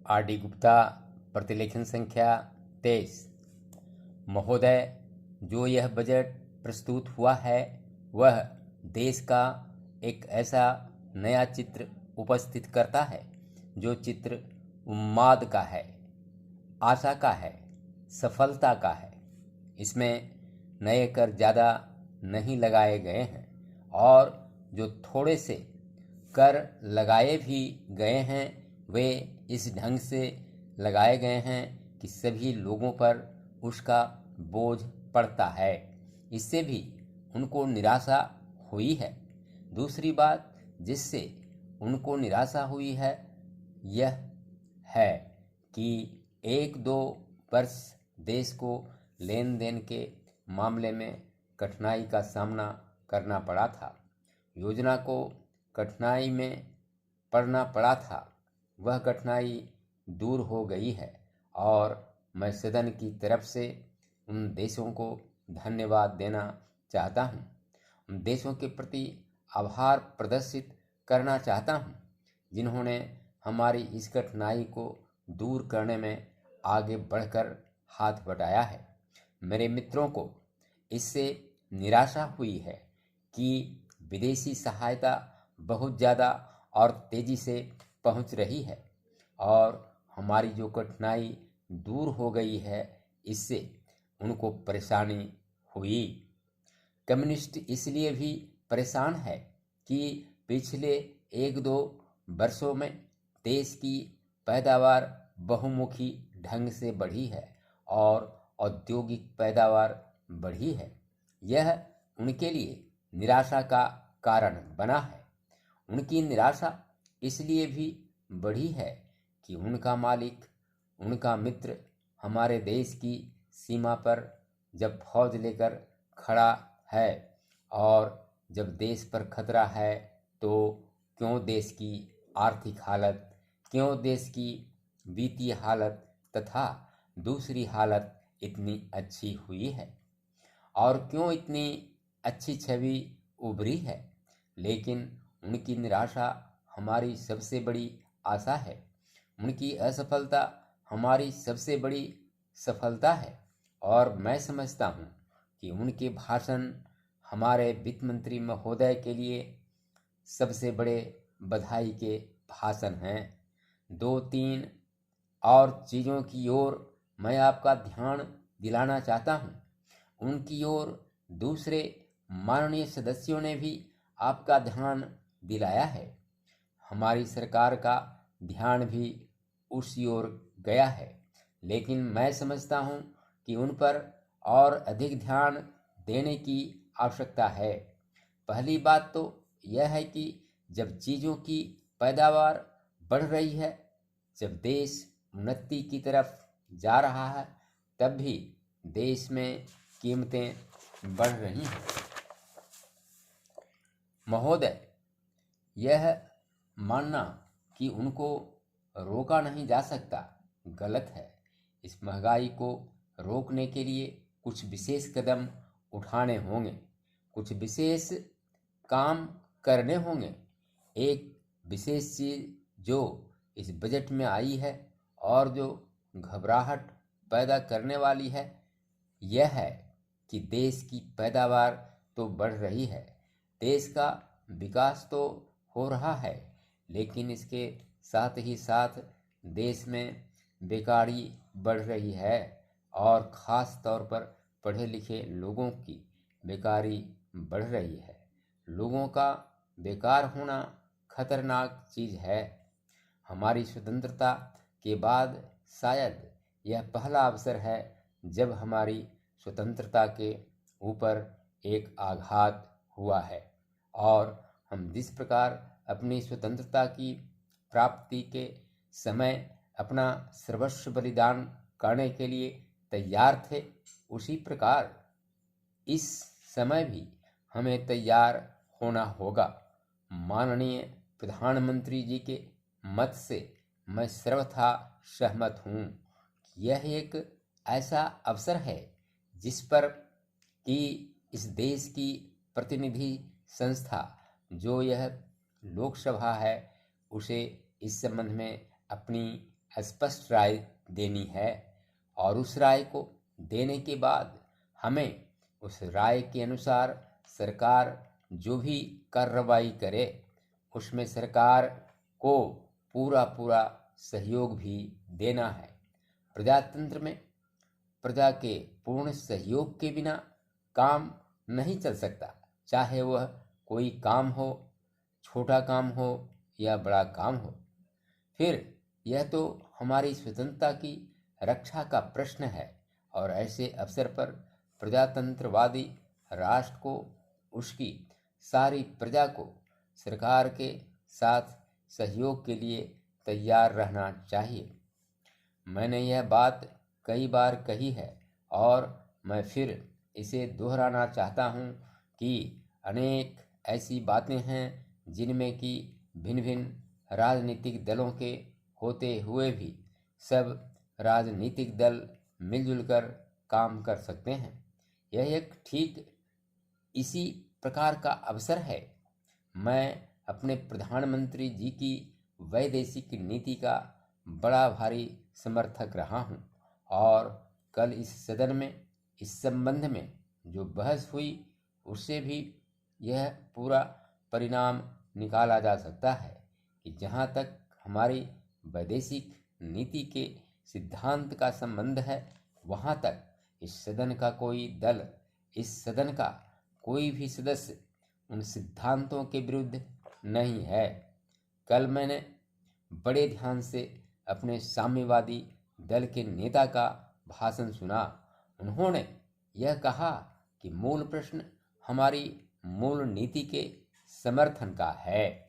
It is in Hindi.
आर डी गुप्ता, प्रतिलेखन संख्या 23। महोदय, जो यह बजट प्रस्तुत हुआ है वह देश का एक ऐसा नया चित्र उपस्थित करता है जो चित्र उन्माद का है, आशा का है, सफलता का है। इसमें नए कर ज़्यादा नहीं लगाए गए हैं और जो थोड़े से कर लगाए भी गए हैं वे इस ढंग से लगाए गए हैं कि सभी लोगों पर उसका बोझ पड़ता है। इससे भी उनको निराशा हुई है। दूसरी बात जिससे उनको निराशा हुई है यह है कि 1-2 वर्ष देश को लेन देन के मामले में कठिनाई का सामना करना पड़ा था। योजना को कठिनाई में पड़ना पड़ा था, वह कठिनाई दूर हो गई है और मैं सदन की तरफ से उन देशों को धन्यवाद देना चाहता हूँ। उन देशों के प्रति आभार प्रदर्शित करना चाहता हूँ जिन्होंने हमारी इस कठिनाई को दूर करने में आगे बढ़कर हाथ बटाया है। मेरे मित्रों को इससे निराशा हुई है कि विदेशी सहायता बहुत ज़्यादा और तेज़ी से पहुंच रही है और हमारी जो कठिनाई दूर हो गई है इससे उनको परेशानी हुई। कम्युनिस्ट इसलिए भी परेशान है कि पिछले 1-2 वर्षों में देश की पैदावार बहुमुखी ढंग से बढ़ी है और औद्योगिक पैदावार बढ़ी है। यह उनके लिए निराशा का कारण बना है। उनकी निराशा इसलिए भी बढ़ी है कि उनका मालिक, उनका मित्र हमारे देश की सीमा पर जब फौज लेकर खड़ा है और जब देश पर खतरा है तो क्यों देश की आर्थिक हालत, क्यों देश की वित्तीय हालत तथा दूसरी हालत इतनी अच्छी हुई है और क्यों इतनी अच्छी छवि उभरी है। लेकिन उनकी निराशा हमारी सबसे बड़ी आशा है, उनकी असफलता हमारी सबसे बड़ी सफलता है और मैं समझता हूँ कि उनके भाषण हमारे वित्त मंत्री महोदय के लिए सबसे बड़े बधाई के भाषण हैं। 2-3 और चीज़ों की ओर मैं आपका ध्यान दिलाना चाहता हूँ। उनकी ओर दूसरे माननीय सदस्यों ने भी आपका ध्यान दिलाया है। हमारी सरकार का ध्यान भी उसी ओर गया है, लेकिन मैं समझता हूँ कि उन पर और अधिक ध्यान देने की आवश्यकता है। पहली बात तो यह है कि जब चीज़ों की पैदावार बढ़ रही है, जब देश उन्नति की तरफ जा रहा है, तब भी देश में कीमतें बढ़ रही हैं। महोदय, यह मानना कि उनको रोका नहीं जा सकता गलत है। इस महंगाई को रोकने के लिए कुछ विशेष कदम उठाने होंगे, कुछ विशेष काम करने होंगे। एक विशेष चीज़ जो इस बजट में आई है और जो घबराहट पैदा करने वाली है यह है कि देश की पैदावार तो बढ़ रही है, देश का विकास तो हो रहा है, लेकिन इसके साथ ही साथ देश में बेकारी बढ़ रही है और ख़ास तौर पर पढ़े लिखे लोगों की बेकारी बढ़ रही है। लोगों का बेकार होना खतरनाक चीज़ है। हमारी स्वतंत्रता के बाद शायद यह पहला अवसर है जब हमारी स्वतंत्रता के ऊपर एक आघात हुआ है और हम जिस प्रकार अपनी स्वतंत्रता की प्राप्ति के समय अपना सर्वस्व बलिदान करने के लिए तैयार थे, उसी प्रकार इस समय भी हमें तैयार होना होगा। माननीय प्रधानमंत्री जी के मत से मैं सर्वथा सहमत हूँ। यह एक ऐसा अवसर है जिस पर कि इस देश की प्रतिनिधि संस्था जो यह लोकसभा है उसे इस संबंध में अपनी स्पष्ट राय देनी है और उस राय को देने के बाद हमें उस राय के अनुसार सरकार जो भी कार्रवाई करे उसमें सरकार को पूरा पूरा सहयोग भी देना है। प्रजातंत्र में प्रजा के पूर्ण सहयोग के बिना काम नहीं चल सकता, चाहे वह कोई काम हो, छोटा काम हो या बड़ा काम हो। फिर यह तो हमारी स्वतंत्रता की रक्षा का प्रश्न है और ऐसे अवसर पर प्रजातंत्रवादी राष्ट्र को उसकी सारी प्रजा को सरकार के साथ सहयोग के लिए तैयार रहना चाहिए। मैंने यह बात कई बार कही है और मैं फिर इसे दोहराना चाहता हूँ कि अनेक ऐसी बातें हैं जिनमें कि भिन्न भिन्न राजनीतिक दलों के होते हुए भी सब राजनीतिक दल मिलजुल कर काम कर सकते हैं। यह एक ठीक इसी प्रकार का अवसर है। मैं अपने प्रधानमंत्री जी की वैदेशिक नीति का बड़ा भारी समर्थक रहा हूं और कल इस सदन में इस संबंध में जो बहस हुई उससे भी यह पूरा परिणाम निकाला जा सकता है कि जहां तक हमारी वैदेशिक नीति के सिद्धांत का संबंध है वहां तक इस सदन का कोई दल, इस सदन का कोई भी सदस्य उन सिद्धांतों के विरुद्ध नहीं है। कल मैंने बड़े ध्यान से अपने साम्यवादी दल के नेता का भाषण सुना। उन्होंने यह कहा कि मूल प्रश्न हमारी मूल नीति के समर्थन का है।